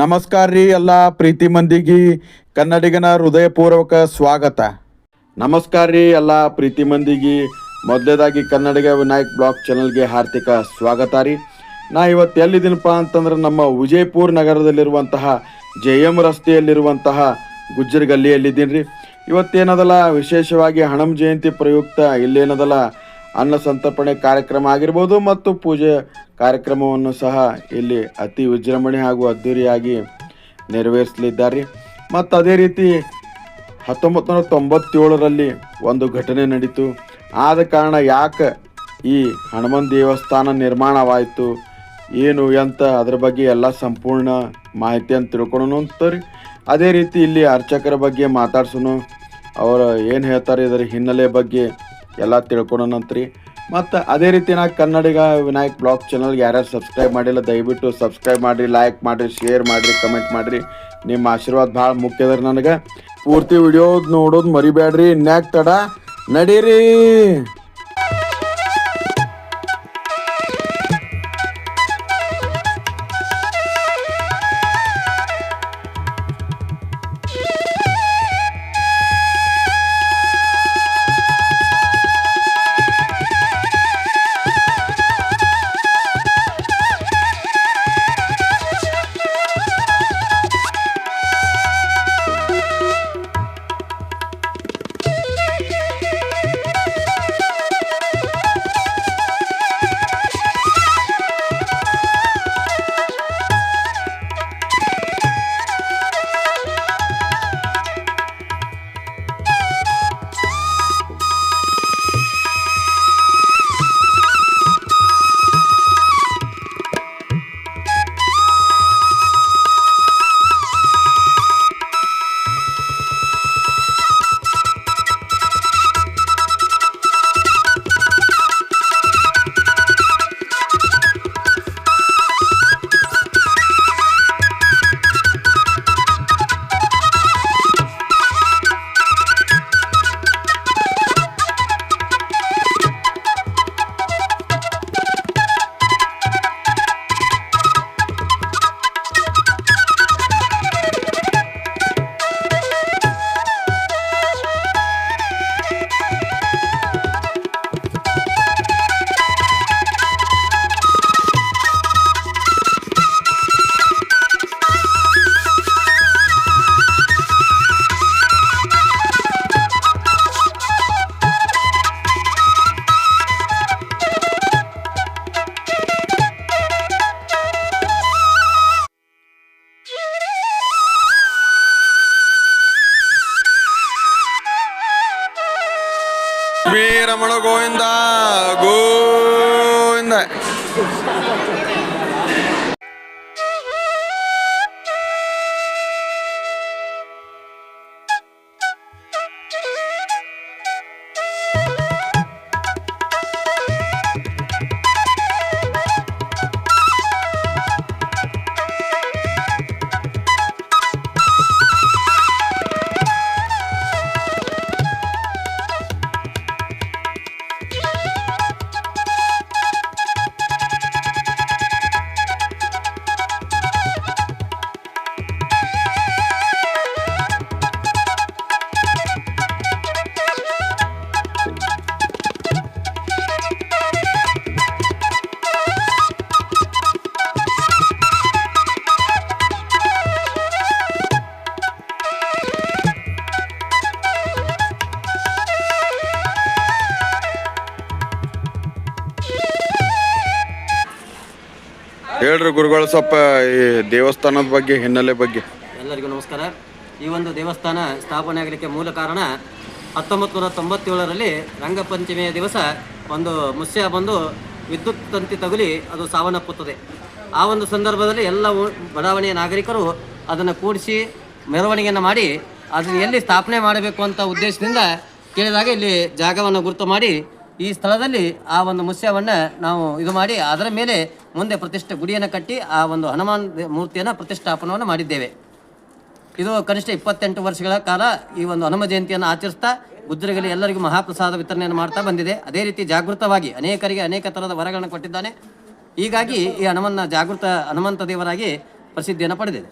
ನಮಸ್ಕಾರ ರೀ ಎಲ್ಲ ಪ್ರೀತಿ ಮಂದಿಗೆ ಕನ್ನಡಿಗನ ಹೃದಯಪೂರ್ವಕ ಸ್ವಾಗತ. ನಮಸ್ಕಾರ ರೀ ಎಲ್ಲ ಪ್ರೀತಿ ಮಂದಿಗೆ ಮೊದಲೇದಾಗಿ ಕನ್ನಡಿಗ ವಿನಾಯಕ್ ಬ್ಲಾಗ್ ಚಾನಲ್ಗೆ ಹಾರ್ದಿಕ ಸ್ವಾಗತ ರೀ. ನಾ ಇವತ್ತು ಎಲ್ಲಿದ್ದೀನಪ್ಪ ಅಂತಂದ್ರೆ ನಮ್ಮ ವಿಜಯಪುರ ನಗರದಲ್ಲಿರುವಂತಹ JM ರಸ್ತೆಯಲ್ಲಿರುವಂತಹ ಗುಜ್ಜರ್ ಗಲ್ಲಿಯಲ್ಲಿದ್ದೀನಿ ರೀ. ಇವತ್ತೇನದಲ್ಲ ವಿಶೇಷವಾಗಿ ಹನುಮ ಜಯಂತಿ ಪ್ರಯುಕ್ತ ಇಲ್ಲೇನದಲ್ಲ ಅನ್ನ ಸಂತರ್ಪಣೆ ಕಾರ್ಯಕ್ರಮ ಆಗಿರ್ಬೋದು ಮತ್ತು ಪೂಜೆ ಕಾರ್ಯಕ್ರಮವನ್ನು ಸಹ ಇಲ್ಲಿ ಅತಿ ವಿಜೃಂಭಣೆ ಹಾಗೂ ಅದ್ದೂರಿಯಾಗಿ ನೆರವೇರಿಸಲಿದ್ದಾರೆ. ಮತ್ತು ಅದೇ ರೀತಿ 1997ರಲ್ಲಿ ಒಂದು ಘಟನೆ ನಡೀತು. ಆದ ಕಾರಣ ಯಾಕೆ ಈ ಹನುಮನ್ ದೇವಸ್ಥಾನ ನಿರ್ಮಾಣವಾಯಿತು ಏನು ಅಂತ ಅದ್ರ ಬಗ್ಗೆ ಎಲ್ಲ ಸಂಪೂರ್ಣ ಮಾಹಿತಿಯನ್ನು ತಿಳ್ಕೊಳ್ಳೋಣ ಅಂತಾರೆ. ಅದೇ ರೀತಿ ಇಲ್ಲಿ ಅರ್ಚಕರ ಬಗ್ಗೆ ಮಾತಾಡ್ಸೋಣ, ಅವರು ಏನು ಹೇಳ್ತಾರೆ ಇದರ ಹಿನ್ನೆಲೆ ಬಗ್ಗೆ ಎಲ್ಲ ತಿಳ್ಕೊಳೋಣಂತ್ರಿ. ಮತ್ತು ಅದೇ ರೀತಿ ನಾ ಕನ್ನಡಿಗ ವಿನಾಯಕ್ ಬ್ಲಾಗ್ ಚಾನಲ್ಗೆ ಯಾರ್ಯಾರು ಸಬ್ಸ್ಕ್ರೈಬ್ ಮಾಡಿಲ್ಲ ದಯವಿಟ್ಟು ಸಬ್ಸ್ಕ್ರೈಬ್ ಮಾಡಿರಿ, ಲೈಕ್ ಮಾಡಿರಿ, ಶೇರ್ ಮಾಡಿರಿ, ಕಮೆಂಟ್ ಮಾಡಿರಿ. ನಿಮ್ಮ ಆಶೀರ್ವಾದ ಭಾಳ ಮುಖ್ಯದ ನನಗೆ. ಪೂರ್ತಿ ವಿಡಿಯೋ ನೋಡೋದು ಮರಿಬೇಡ್ರಿ. ಇನ್ಯಾಕ್ ತಡ ನಡೀರಿ. ರಮಣ ಗೋವಿಂದ ಗೋವಿಂದ. ಹೇಳ್ರಿ ಗುರುಗಳು ಸ್ವಲ್ಪ ಈ ದೇವಸ್ಥಾನದ ಬಗ್ಗೆ ಹಿನ್ನೆಲೆ ಬಗ್ಗೆ. ಎಲ್ಲರಿಗೂ ನಮಸ್ಕಾರ. ಈ ಒಂದು ದೇವಸ್ಥಾನ ಸ್ಥಾಪನೆ ಆಗಲಿಕ್ಕೆ ಮೂಲ ಕಾರಣ 1997ರಲ್ಲಿ ರಂಗಪಂಚಮಿಯ ದಿವಸ ಒಂದು ಮುಸ್ಯ ಬಂದು ವಿದ್ಯುತ್ ತಂತಿ ತಗುಲಿ ಅದು ಸಾವನ್ನಪ್ಪುತ್ತದೆ. ಆ ಒಂದು ಸಂದರ್ಭದಲ್ಲಿ ಎಲ್ಲ ಬಡಾವಣೆಯ ನಾಗರಿಕರು ಅದನ್ನು ಕೂಡಿಸಿ ಮೆರವಣಿಗೆಯನ್ನು ಮಾಡಿ ಅದನ್ನು ಎಲ್ಲಿ ಸ್ಥಾಪನೆ ಮಾಡಬೇಕು ಅಂತ ಉದ್ದೇಶದಿಂದ ಕೇಳಿದಾಗ ಇಲ್ಲಿ ಜಾಗವನ್ನು ಗುರುತು ಮಾಡಿ ಈ ಸ್ಥಳದಲ್ಲಿ ಆ ಒಂದು ಮುಸ್ಯವನ್ನು ನಾವು ಇದು ಮಾಡಿ ಅದರ ಮೇಲೆ ಮುಂದೆ ಗುಡಿಯನ್ನು ಕಟ್ಟಿ ಆ ಒಂದು ಹನುಮಾನ್ ಮೂರ್ತಿಯನ್ನು ಪ್ರತಿಷ್ಠಾಪನವನ್ನು ಮಾಡಿದ್ದೇವೆ. ಇದು ಕನಿಷ್ಠ 28 ವರ್ಷಗಳ ಕಾಲ ಈ ಒಂದು ಹನುಮ ಜಯಂತಿಯನ್ನು ಆಚರಿಸ್ತಾ ಗುಜ್ಜರಿಗಲ್ಲಿ ಎಲ್ಲರಿಗೂ ಮಹಾಪ್ರಸಾದ ವಿತರಣೆಯನ್ನು ಮಾಡ್ತಾ ಬಂದಿದೆ. ಅದೇ ರೀತಿ ಜಾಗೃತವಾಗಿ ಅನೇಕರಿಗೆ ಅನೇಕ ಥರದ ವರಗಳನ್ನು ಕೊಟ್ಟಿದ್ದಾನೆ. ಹೀಗಾಗಿ ಈ ಹನುಮಂತ ದೇವರಾಗಿ ಪ್ರಸಿದ್ಧಿಯನ್ನು ಪಡೆದಿದೆ.